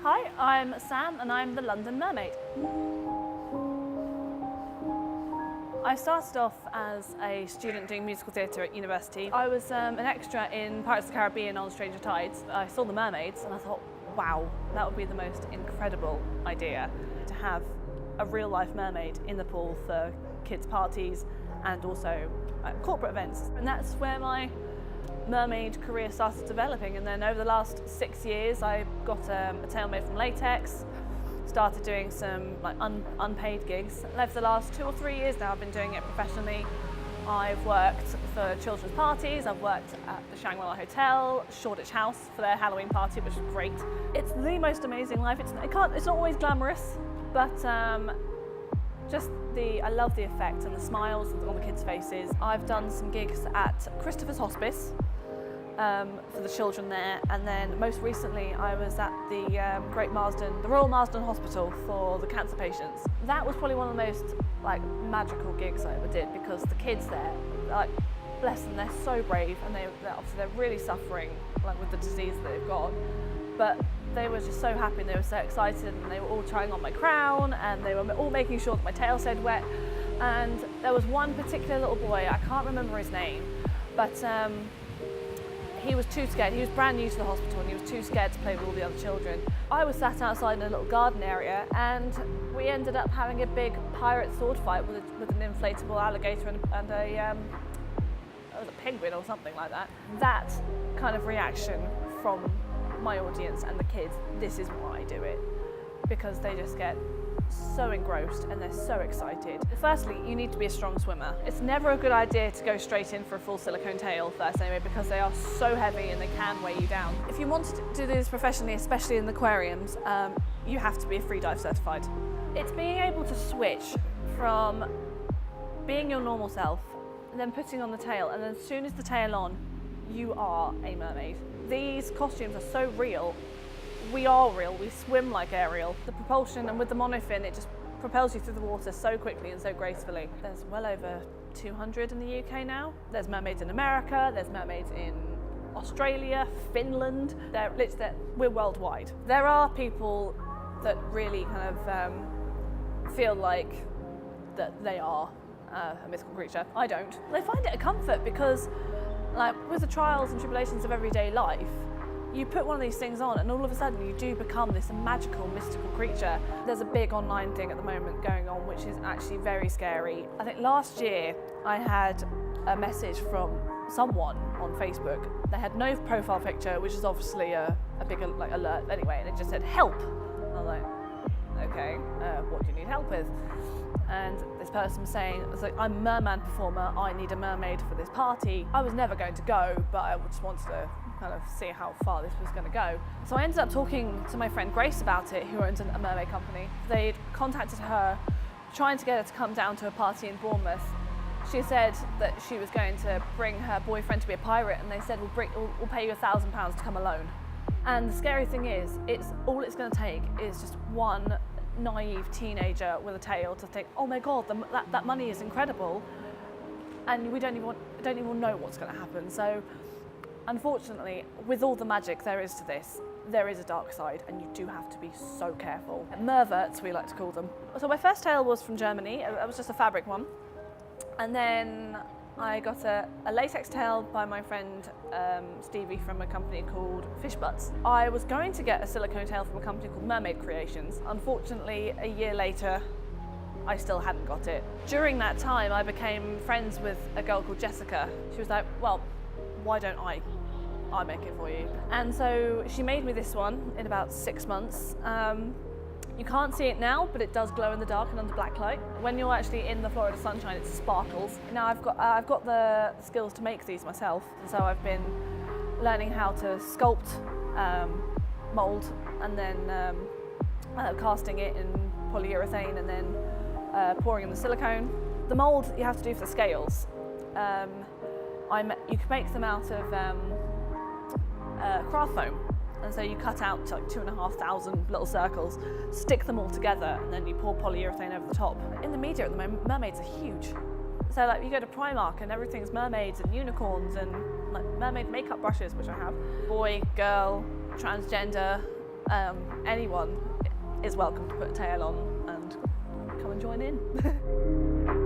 Hi, I'm Sam and I'm the London Mermaid. I started off as a student doing musical theatre at university. I was an extra in Pirates of the Caribbean on Stranger Tides. I saw the mermaids and I thought, wow, that would be the most incredible idea to have a real life mermaid in the pool for kids' parties and also corporate events. And that's where my mermaid career started developing, and then over the last 6 years I got a tail made from latex, started doing some unpaid gigs, and over the last 2 or 3 years now I've been doing it professionally. I've worked for children's parties, I've worked at the Shangri-La Hotel, Shoreditch House for their Halloween party, which was great. It's the most amazing life. It's not always glamorous, but I love the effect and the smiles on the kids' faces. I've done some gigs at Christopher's Hospice for the children there, and then most recently I was at the Royal Marsden Hospital for the cancer patients. That was probably one of the most magical gigs I ever did, because the kids there, bless them, they're so brave, and they're really suffering with the disease that they've got, but they were just so happy and they were so excited, and they were all trying on my crown and they were all making sure that my tail stayed wet. And there was one particular little boy, I can't remember his name, but he was too scared. He was brand new to the hospital and he was too scared to play with all the other children. I was sat outside in a little garden area and we ended up having a big pirate sword fight with an inflatable alligator and it was a penguin or something like that. That kind of reaction from my audience and the kids, this is why I do it, because they just get so engrossed and they're so excited. Firstly, you need to be a strong swimmer. It's never a good idea to go straight in for a full silicone tail first anyway, because they are so heavy and they can weigh you down. If you want to do this professionally, especially in the aquariums, you have to be free dive certified. It's being able to switch from being your normal self and then putting on the tail, and then as soon as the tail on, you are a mermaid. These costumes are so real. We are real, we swim like Ariel. The propulsion, and with the monofin, it just propels you through the water so quickly and so gracefully. There's well over 200 in the UK now. There's mermaids in America, there's mermaids in Australia, Finland. We're worldwide. There are people that really kind of feel like that they are a mythical creature. I don't. They find it a comfort because, with the trials and tribulations of everyday life, you put one of these things on and all of a sudden you do become this magical, mystical creature. There's a big online thing at the moment going on which is actually very scary. I think last year I had a message from someone on Facebook. They had no profile picture, which is obviously a big alert anyway, and it just said help. I was like, okay, what do you need help with? And this person was saying, I'm a merman performer, I need a mermaid for this party. I was never going to go, but I just wanted to kind of see how far this was going to go. So I ended up talking to my friend Grace about it, who owns a mermaid company. They'd contacted her, trying to get her to come down to a party in Bournemouth. She said that she was going to bring her boyfriend to be a pirate, and they said, we'll pay you £1,000 to come alone. And the scary thing is, all it's going to take is just one naive teenager with a tail to think, oh my God, that money is incredible, and we don't even know what's going to happen. So unfortunately, with all the magic there is to this, there is a dark side, and you do have to be so careful. Merverts, we like to call them. So my first tail was from Germany. It was just a fabric one, and then I got a latex tail by my friend Stevie from a company called Fish Butts. I was going to get a silicone tail from a company called Mermaid Creations. Unfortunately, a year later, I still hadn't got it. During that time, I became friends with a girl called Jessica. She was like, well, why don't I make it for you? And so she made me this one in about 6 months. You can't see it now, but it does glow in the dark and under black light. When you're actually in the Florida sunshine, it sparkles. Now I've got the skills to make these myself, and so I've been learning how to sculpt, mold, and then casting it in polyurethane, and then pouring in the silicone. The mold you have to do for the scales. You can make them out of craft foam. And so you cut out 2,500 little circles, stick them all together, and then you pour polyurethane over the top. In the media at the moment, mermaids are huge. So you go to Primark and everything's mermaids and unicorns and mermaid makeup brushes, which I have. Boy, girl, transgender, Anyone is welcome to put a tail on and come and join in.